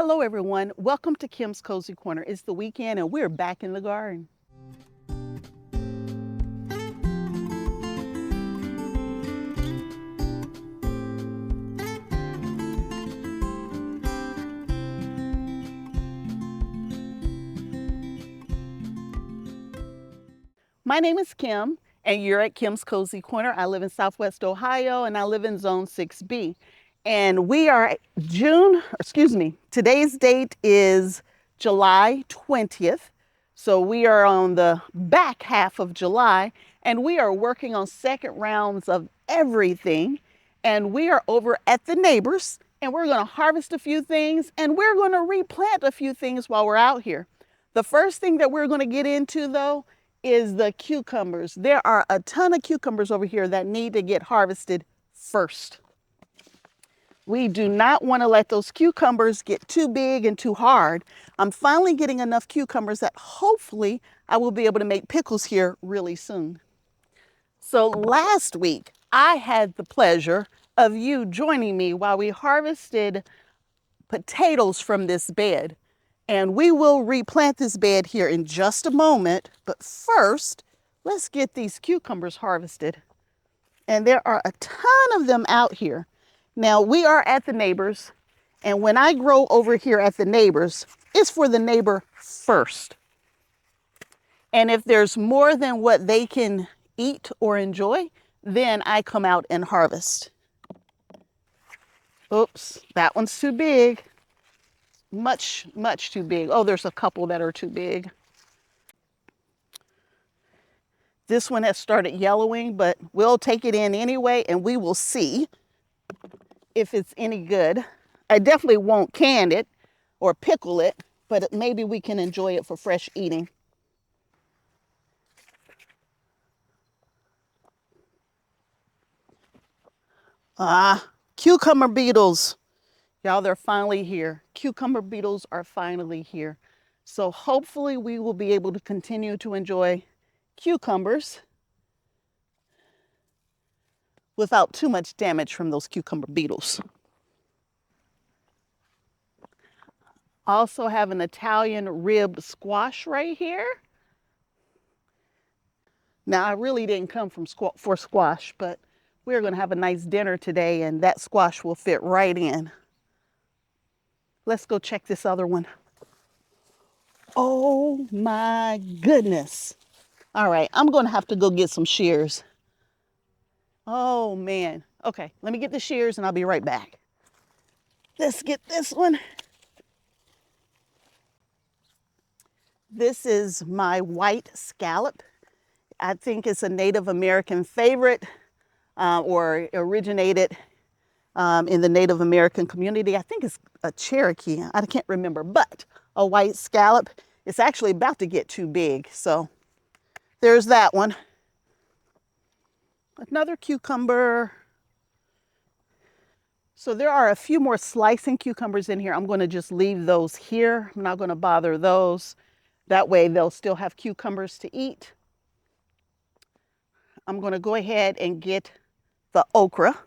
Hello everyone, welcome to Kim's Cozy Corner. It's the weekend and we're back in the garden. My name is Kim and you're at Kim's Cozy Corner. I live in Southwest Ohio and I live in Zone 6B. And we are today's date is July 20th. So we are on the back half of July and we are working on second rounds of everything. And we are over at the neighbors and we're going to harvest a few things and we're going to replant a few things while we're out here. The first thing that we're going to get into though is the cucumbers. There are a ton of cucumbers over here that need to get harvested first. We do not want to let those cucumbers get too big and too hard. I'm finally getting enough cucumbers that hopefully I will be able to make pickles here really soon. So last week, I had the pleasure of you joining me while we harvested potatoes from this bed. And we will replant this bed here in just a moment. But first, let's get these cucumbers harvested. And there are a ton of them out here. Now we are at the neighbors, and when I grow over here at the neighbors, it's for the neighbor first. And if there's more than what they can eat or enjoy, then I come out and harvest. Oops, that one's too big. Much too big. Oh, there's a couple that are too big. This one has started yellowing, but we'll take it in anyway, and we will see if it's any good. I definitely won't can it or pickle it, but maybe we can enjoy it for fresh eating. Cucumber beetles. Y'all, they're finally here. Cucumber beetles are finally here. So hopefully we will be able to continue to enjoy cucumbers without too much damage from those cucumber beetles. Also have an Italian rib squash right here. Now I really didn't come for squash, but we're gonna have a nice dinner today and that squash will fit right in. Let's go check this other one. Oh my goodness. All right, I'm gonna have to go get some shears. Oh man. Okay, let me get the shears and I'll be right back. Let's get this one. This is my white scallop. I think it's a Native American favorite or originated in the Native American community. I think it's a Cherokee. I can't remember, but a white scallop. It's actually about to get too big. So there's that one. Another cucumber. So there are a few more slicing cucumbers in here. I'm going to just leave those here. I'm not going to bother those. That way they'll still have cucumbers to eat. I'm going to go ahead and get the okra.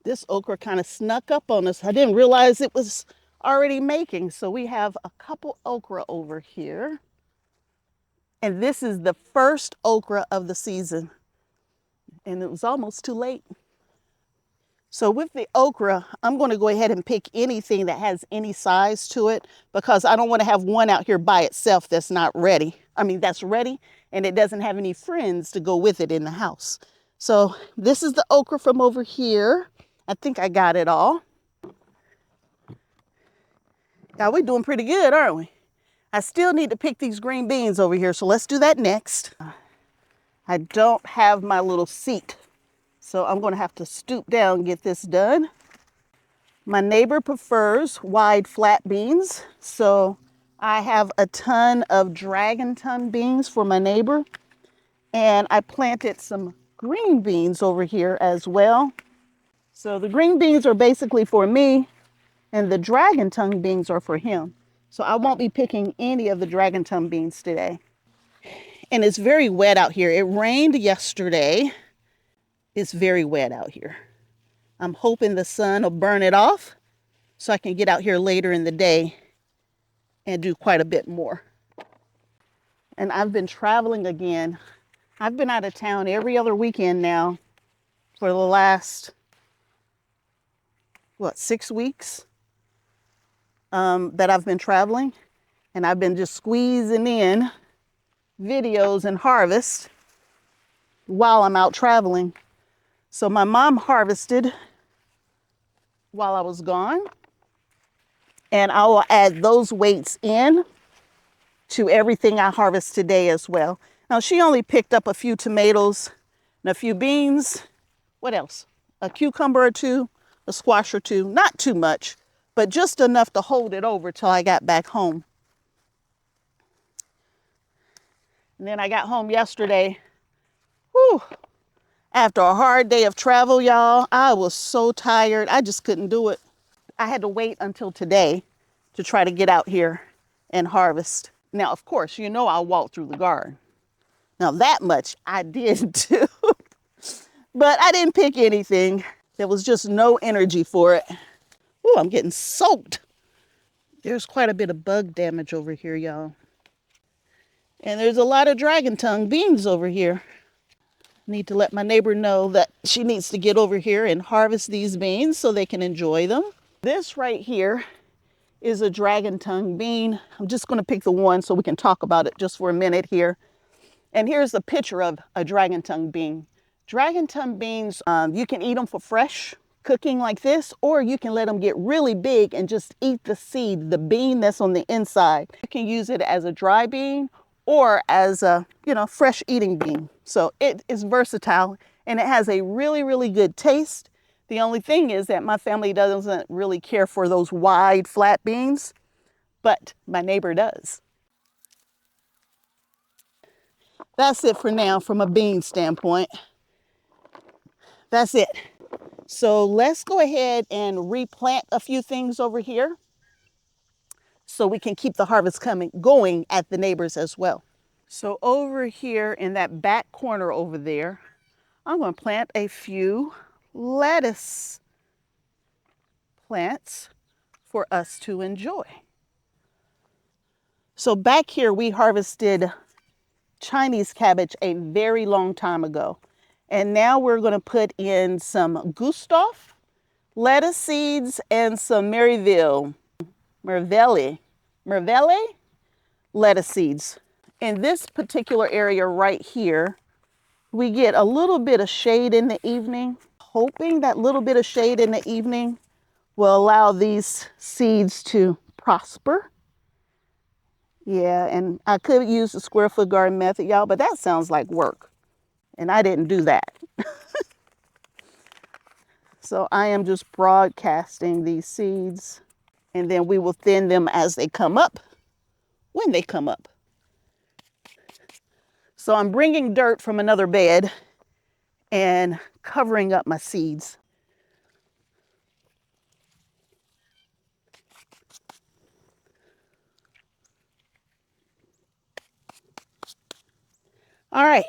This okra kind of snuck up on us. I didn't realize it was already making. So we have a couple okra over here. And this is the first okra of the season. And it was almost too late. So with the okra, I'm going to go ahead and pick anything that has any size to it because I don't want to have one out here by itself that's not ready. That's ready and it doesn't have any friends to go with it in the house. So this is the okra from over here. I think I got it all. Now we're doing pretty good, aren't we? I still need to pick these green beans over here, so let's do that next. I don't have my little seat, so I'm going to have to stoop down and get this done. My neighbor prefers wide flat beans, so I have a ton of dragon tongue beans for my neighbor, and I planted some green beans over here as well. So the green beans are basically for me, and the dragon tongue beans are for him. So I won't be picking any of the dragon tongue beans today. And it's very wet out here. It rained yesterday. It's very wet out here. I'm hoping the sun will burn it off so I can get out here later in the day and do quite a bit more. And I've been traveling again. I've been out of town every other weekend now for the last, 6 weeks that I've been traveling. And I've been just squeezing in videos and harvest while I'm out traveling. So my mom harvested while I was gone, and I will add those weights in to everything I harvest today as well. Now she only picked up a few tomatoes and a few beans. What else? A cucumber or two, a squash or two, not too much, but just enough to hold it over till I got back home. And then I got home yesterday. Whew. After a hard day of travel, y'all, I was so tired. I just couldn't do it. I had to wait until today to try to get out here and harvest. Now, of course, you know I'll walk through the garden. Now that much I did too, but I didn't pick anything. There was just no energy for it. Ooh, I'm getting soaked. There's quite a bit of bug damage over here, y'all. And there's a lot of dragon tongue beans over here. Need to let my neighbor know that she needs to get over here and harvest these beans so they can enjoy them. This right here is a dragon tongue bean. I'm just going to pick the one so we can talk about it just for a minute here. And here's a picture of a dragon tongue bean. Dragon tongue beans, you can eat them for fresh cooking like this, or you can let them get really big and just eat the seed, the bean that's on the inside. You can use it as a dry bean or as a, fresh eating bean. So it is versatile and it has a really, really good taste. The only thing is that my family doesn't really care for those wide, flat beans, but my neighbor does. That's it for now from a bean standpoint. That's it. So let's go ahead and replant a few things over here so we can keep the harvest going at the neighbors as well. So over here in that back corner over there, I'm going to plant a few lettuce plants for us to enjoy. So back here we harvested Chinese cabbage a very long time ago. And now we're going to put in some Gustav lettuce seeds and some Mervelle lettuce seeds. In this particular area right here, we get a little bit of shade in the evening, hoping that little bit of shade in the evening will allow these seeds to prosper. Yeah, and I could use the square foot garden method, y'all, but that sounds like work. And I didn't do that. So I am just broadcasting these seeds, and then we will thin them as they come up, when they come up. So I'm bringing dirt from another bed and covering up my seeds. All right,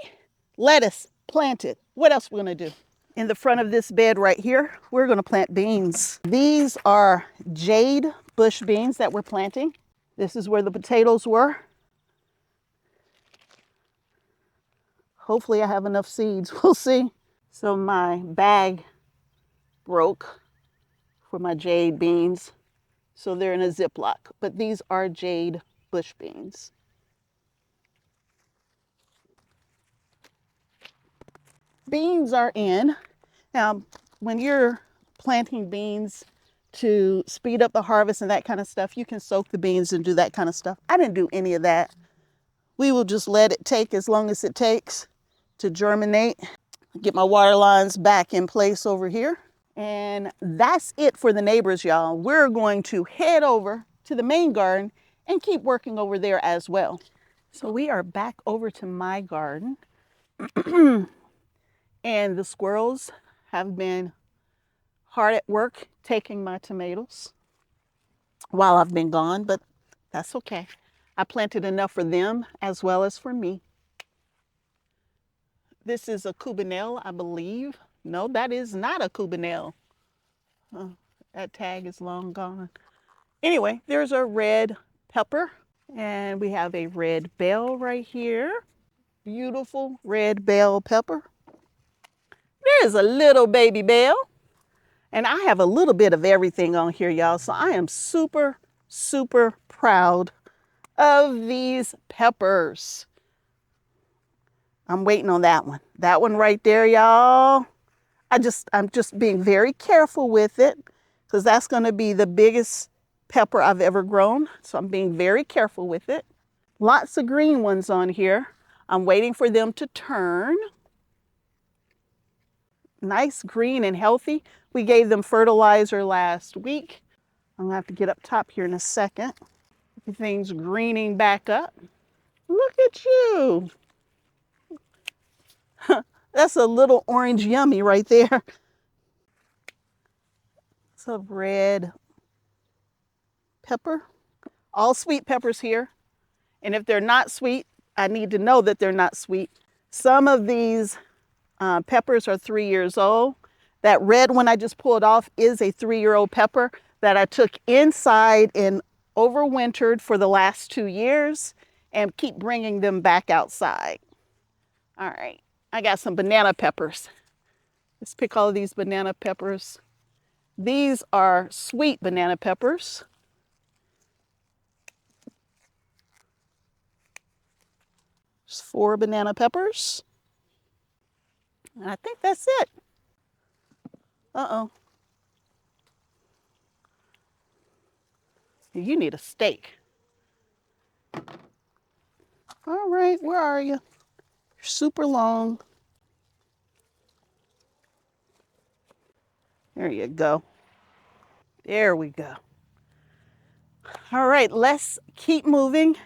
lettuce planted. What else we're gonna do? In the front of this bed right here, we're gonna plant beans. These are jade bush beans that we're planting. This is where the potatoes were. Hopefully I have enough seeds, we'll see. So my bag broke for my jade beans. So they're in a Ziploc, but these are jade bush beans. Beans are in. Now, when you're planting beans to speed up the harvest and that kind of stuff, you can soak the beans and do that kind of stuff. I didn't do any of that. We will just let it take as long as it takes to germinate. Get my water lines back in place over here. And that's it for the neighbors, y'all. We're going to head over to the main garden and keep working over there as well. So we are back over to my garden. And the squirrels have been hard at work taking my tomatoes while I've been gone, but that's okay. I planted enough for them as well as for me. This is a Cubanelle, I believe. No, that is not a Cubanelle. That tag is long gone. Anyway, there's a red pepper, and we have a red bell right here. Beautiful red bell pepper. There is a little baby bell, and I have a little bit of everything on here, y'all. So I am super, super proud of these peppers. I'm waiting on that one. That one right there, y'all. I'm just being very careful with it because that's going to be the biggest pepper I've ever grown. So I'm being very careful with it. Lots of green ones on here. I'm waiting for them to turn. Nice, green, and healthy. We gave them fertilizer last week. I'm going to have to get up top here in a second. Everything's greening back up. Look at you. That's a little orange yummy right there. It's a red pepper. All sweet peppers here. And if they're not sweet, I need to know that they're not sweet. Some of these peppers are 3 years old. That red one I just pulled off is a 3-year-old pepper that I took inside and overwintered for the last 2 years and keep bringing them back outside. All right, I got some banana peppers. Let's pick all of these banana peppers. These are sweet banana peppers. There's 4 banana peppers. And I think that's it. Uh-oh. You need a steak. All right, where are you? You're super long. There you go. There we go. All right, let's keep moving.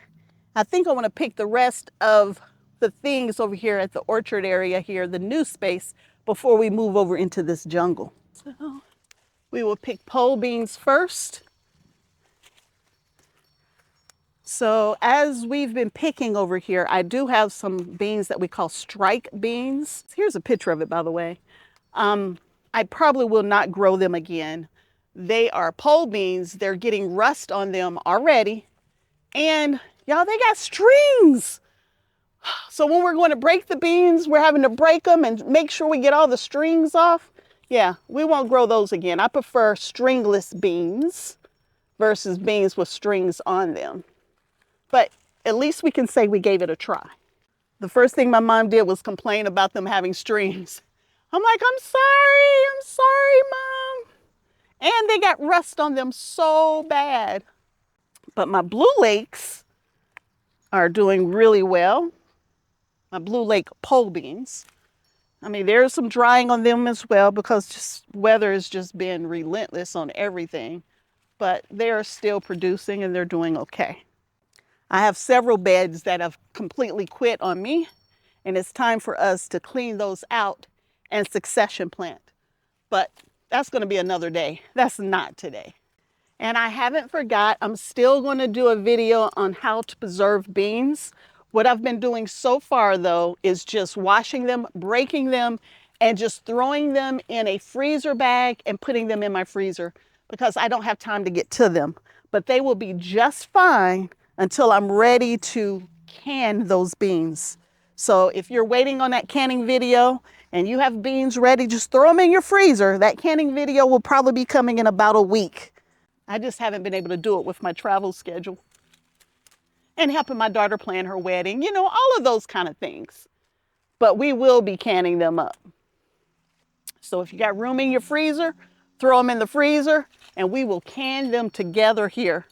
I think I want to pick the rest of the things over here at the orchard area here, the new space, before we move over into this jungle. So we will pick pole beans first. So as we've been picking over here, I do have some beans that we call strike beans. Here's a picture of it, by the way. I probably will not grow them again. They are pole beans. They're getting rust on them already. And y'all, they got strings. So when we're going to break the beans, we're having to break them and make sure we get all the strings off. Yeah, we won't grow those again. I prefer stringless beans versus beans with strings on them. But at least we can say we gave it a try. The first thing my mom did was complain about them having strings. I'm like, I'm sorry, Mom. And they got rust on them so bad. But my Blue Lakes are doing really well. My Blue Lake pole beans. I mean, there's some drying on them as well because just weather has just been relentless on everything. But they are still producing and they're doing okay. I have several beds that have completely quit on me, and it's time for us to clean those out and succession plant. But that's going to be another day. That's not today. And I haven't forgot, I'm still going to do a video on how to preserve beans. What I've been doing so far, though, is just washing them, breaking them, and just throwing them in a freezer bag and putting them in my freezer because I don't have time to get to them. But they will be just fine until I'm ready to can those beans. So if you're waiting on that canning video and you have beans ready, just throw them in your freezer. That canning video will probably be coming in about a week. I just haven't been able to do it with my travel schedule and helping my daughter plan her wedding, you know, all of those kind of things. But we will be canning them up. So if you got room in your freezer, throw them in the freezer and we will can them together here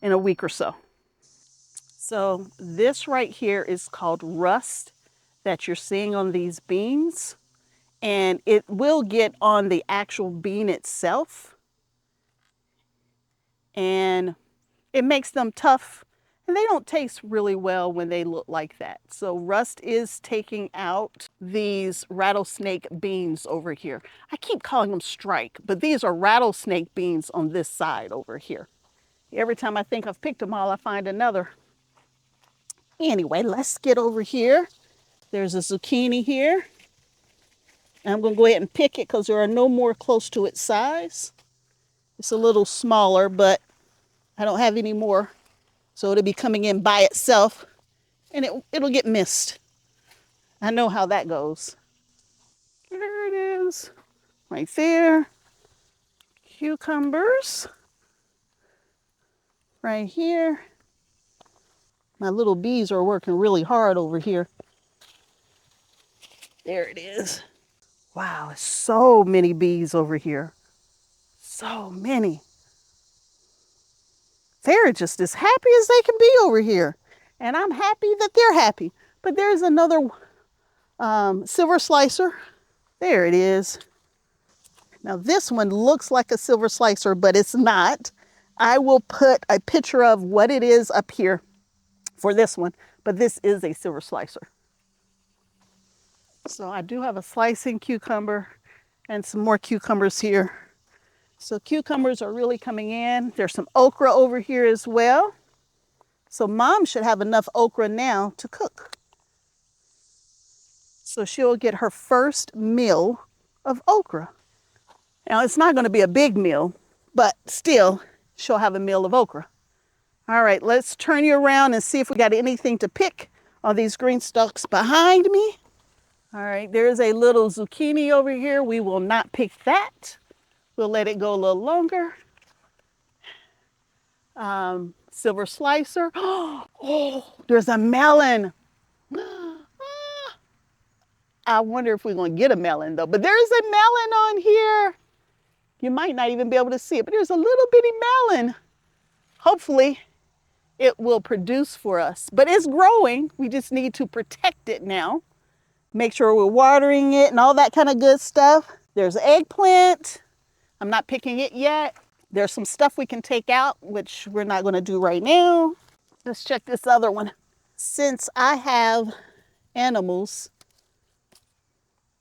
in a week or so. So this right here is called rust that you're seeing on these beans, and it will get on the actual bean itself, and it makes them tough, and they don't taste really well when they look like that. So rust is taking out these rattlesnake beans over here. I keep calling them strike, but these are rattlesnake beans on this side over here. Every time I think I've picked them all, I find another. Anyway, let's get over here. There's a zucchini here. I'm going to go ahead and pick it because there are no more close to its size. It's a little smaller, but I don't have any more. So it'll be coming in by itself and it'll get missed. I know how that goes. There it is, right there. Cucumbers, right here. My little bees are working really hard over here. There it is. Wow, so many bees over here. So many. They're just as happy as they can be over here. And I'm happy that they're happy. But there's another silver slicer. There it is. Now this one looks like a silver slicer, but it's not. I will put a picture of what it is up here for this one, but this is a silver slicer. So I do have a slicing cucumber and some more cucumbers here. So cucumbers are really coming in. There's some okra over here as well. So Mom should have enough okra now to cook. So she'll get her first meal of okra. Now it's not going to be a big meal, but still she'll have a meal of okra. All right, let's turn you around and see if we got anything to pick on these green stalks behind me. All right, there's a little zucchini over here. We will not pick that. We'll let it go a little longer. Silver slicer. Oh, there's a melon. I wonder if we're going to get a melon though, but there's a melon on here. You might not even be able to see it, but there's a little bitty melon. Hopefully it will produce for us, but it's growing. We just need to protect it now. Make sure we're watering it and all that kind of good stuff. There's eggplant. I'm not picking it yet. There's some stuff we can take out, which we're not going to do right now. Let's check this other one. Since I have animals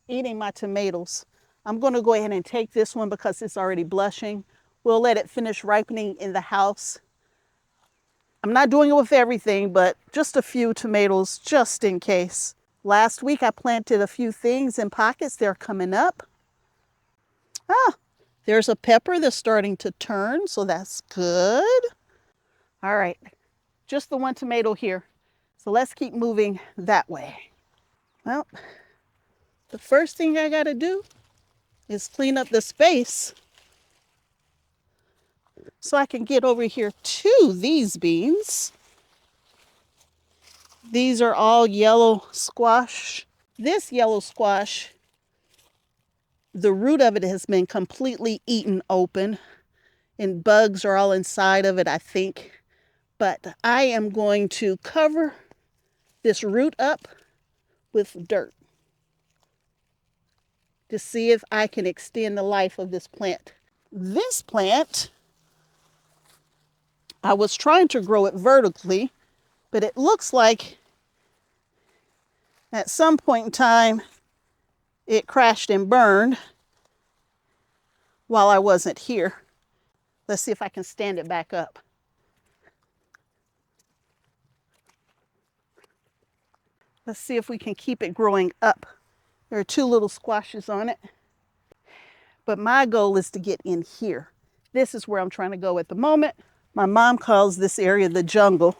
eating my tomatoes, I'm going to go ahead and take this one because it's already blushing. We'll let it finish ripening in the house. I'm not doing it with everything, but just a few tomatoes just in case. Last week I planted a few things in pockets. They're coming up. There's a pepper that's starting to turn, so that's good. All right, just the one tomato here. So let's keep moving that way. Well, the first thing I gotta do is clean up the space so I can get over here to these beans. These are all yellow squash. This yellow squash, the root of it has been completely eaten open and bugs are all inside of it, I think. But I am going to cover this root up with dirt to see if I can extend the life of this plant. This plant, I was trying to grow it vertically, but it looks like at some point in time, it crashed and burned while I wasn't here. Let's see if I can stand it back up. Let's see if we can keep it growing up. There are two little squashes on it. But my goal is to get in here. This is where I'm trying to go at the moment. My mom calls this area the jungle.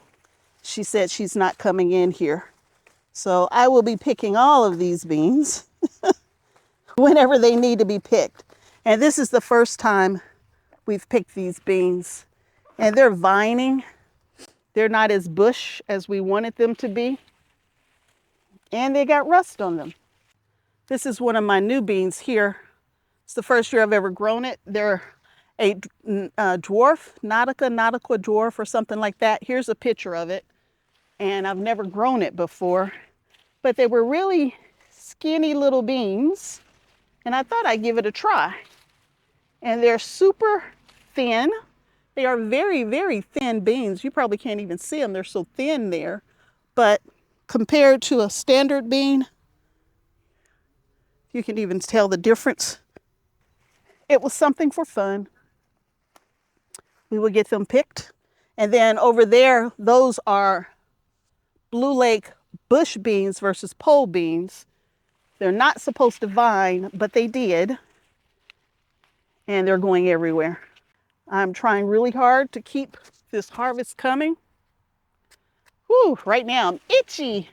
She said she's not coming in here. So I will be picking all of these beans whenever they need to be picked. And this is the first time we've picked these beans. And they're vining. They're not as bush as we wanted them to be. And they got rust on them. This is one of my new beans here. It's the first year I've ever grown it. They're a dwarf, nautical dwarf or something like that. Here's a picture of it. And I've never grown it before. But they were really skinny little beans. And I thought I'd give it a try. And they're super thin. They are very, very thin beans. You probably can't even see them. They're so thin there. But compared to a standard bean, you can even tell the difference. It was something for fun. We would get them picked. And then over there, those are Blue Lake bush beans versus pole beans. They're not supposed to vine, but they did. And they're going everywhere. I'm trying really hard to keep this harvest coming. Whew, right now I'm itchy.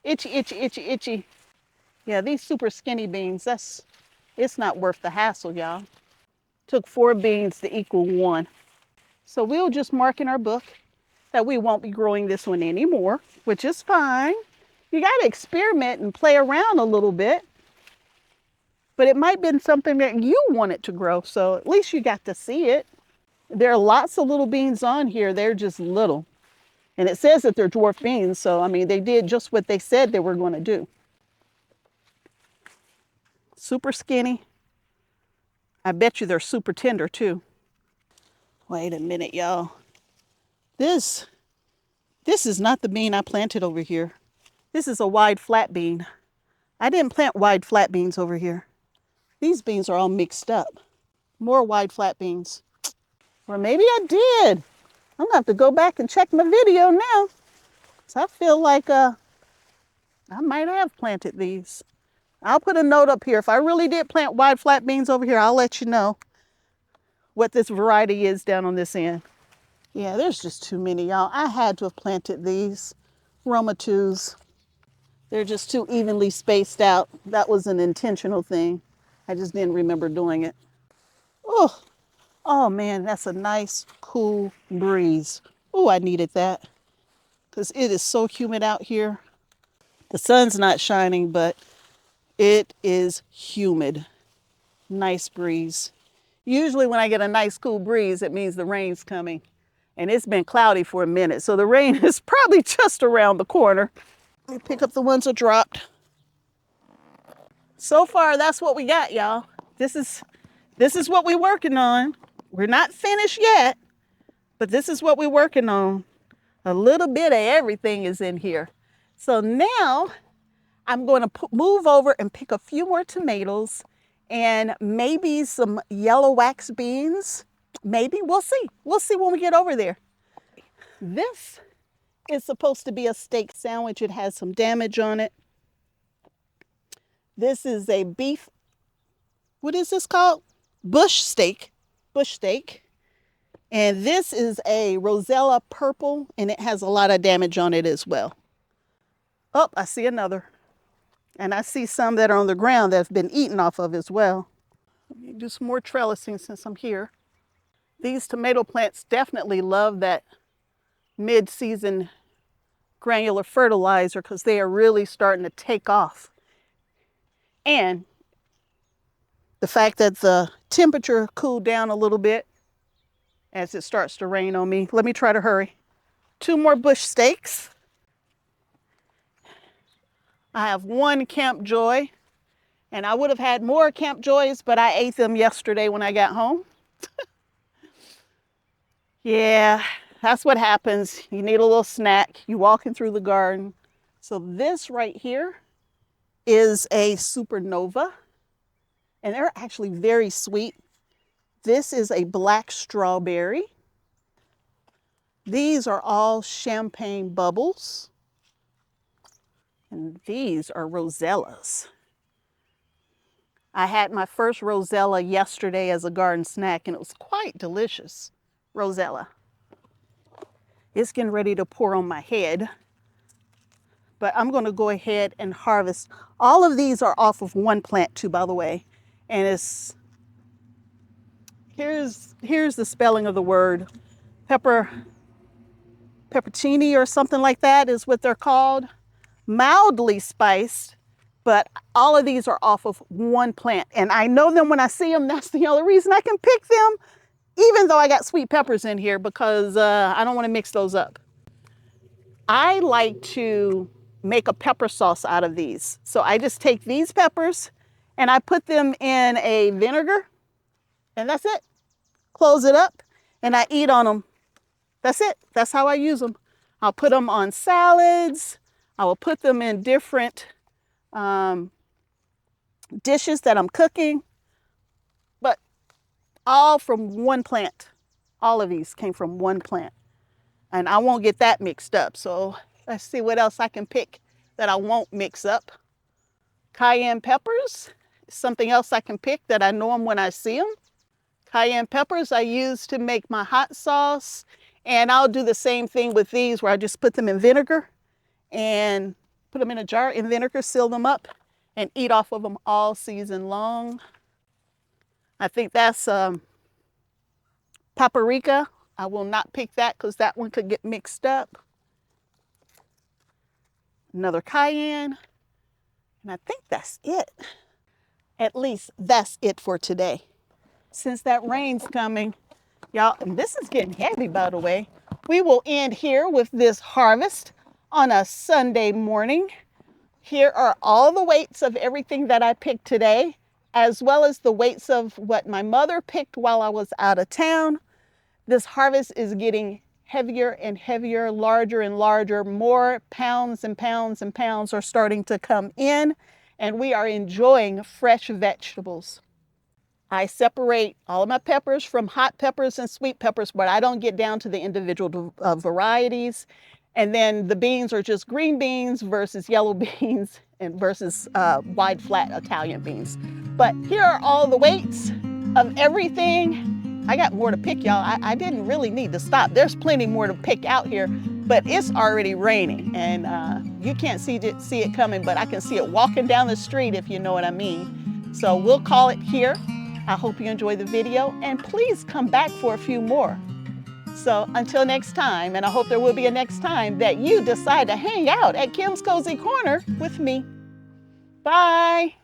Itchy, itchy, itchy, itchy. Yeah, these super skinny beans, it's not worth the hassle, y'all. Took 4 beans to equal 1. So we'll just mark in our book that we won't be growing this one anymore, which is fine. You got to experiment and play around a little bit. But it might have been something that you wanted to grow, so at least you got to see it. There are lots of little beans on here. They're just little. And it says that they're dwarf beans, so I mean, they did just what they said they were going to do. Super skinny. I bet you they're super tender too. Wait a minute, y'all. This is not the bean I planted over here. This is a wide flat bean. I didn't plant wide flat beans over here. These beans are all mixed up. More wide flat beans. Or maybe I did. I'm gonna have to go back and check my video now. So I feel like I might have planted these. I'll put a note up here. If I really did plant wide flat beans over here, I'll let you know what this variety is down on this end. Yeah, there's just too many, y'all. I had to have planted these Roma 2s. They're just too evenly spaced out. That was an intentional thing. I just didn't remember doing it. Oh man, that's a nice, cool breeze. Oh, I needed that because it is so humid out here. The sun's not shining, but it is humid. Nice breeze. Usually when I get a nice, cool breeze, it means the rain's coming. And it's been cloudy for a minute, so the rain is probably just around the corner. Let me pick up the ones that dropped. So far, that's what we got, y'all. This is what we're working on. We're not finished yet, but this is what we're working on. A little bit of everything is in here. So now I'm going to move over and pick a few more tomatoes and maybe some yellow wax beans. Maybe, we'll see. We'll see when we get over there. This is supposed to be a steak sandwich. It has some damage on it. This is a beef, what is this called? Bush steak. And this is a Rosella purple, and it has a lot of damage on it as well. Oh, I see another. And I see some that are on the ground that have been eaten off of as well. Let me do some more trellising since I'm here. These tomato plants definitely love that mid-season granular fertilizer because they are really starting to take off. And the fact that the temperature cooled down a little bit as it starts to rain on me. Let me try to hurry. 2 more bush steaks. I have 1 Camp Joy, and I would have had more Camp Joys, but I ate them yesterday when I got home. Yeah, that's what happens. You need a little snack. You walking through the garden. So this right here is a supernova, and they're actually very sweet. This is a black strawberry. These are all champagne bubbles. And these are rosellas. I had my first rosella yesterday as a garden snack, and it was quite delicious. Rosella. It's getting ready to pour on my head, but I'm going to go ahead and harvest. All of these are off of 1 plant too, by the way. And here's the spelling of the word. Peppercini or something like that is what they're called. Mildly spiced, but all of these are off of 1 plant. And I know them when I see them. That's the only reason I can pick them, even though I got sweet peppers in here, because I don't want to mix those up. I like to make a pepper sauce out of these. So I just take these peppers and I put them in a vinegar, and that's it. Close it up and I eat on them. That's it. That's how I use them. I'll put them on salads. I will put them in different dishes that I'm cooking, but all from 1 plant. All of these came from 1 plant. And I won't get that mixed up. So let's see what else I can pick that I won't mix up. Cayenne peppers, something else I can pick that I know them when I see them. Cayenne peppers I use to make my hot sauce. And I'll do the same thing with these where I just put them in vinegar and put them in a jar in vinegar, seal them up, and eat off of them all season long. I think that's paprika. I will not pick that because that one could get mixed up. Another cayenne. And I think that's it. At least that's it for today. Since that rain's coming, y'all, and this is getting heavy, by the way, we will end here with this harvest on a Sunday morning. Here are all the weights of everything that I picked today, as well as the weights of what my mother picked while I was out of town. This harvest is getting heavier and heavier, larger and larger. More pounds and pounds and pounds are starting to come in, and we are enjoying fresh vegetables. I separate all of my peppers from hot peppers and sweet peppers, but I don't get down to the individual varieties. And then the beans are just green beans versus yellow beans and versus wide flat Italian beans. But here are all the weights of everything. I got more to pick, y'all. I didn't really need to stop. There's plenty more to pick out here, but it's already raining and you can't see it coming, but I can see it walking down the street, if you know what I mean. So we'll call it here. I hope you enjoy the video and please come back for a few more. So until next time, and I hope there will be a next time that you decide to hang out at Kim's Cozy Corner with me. Bye.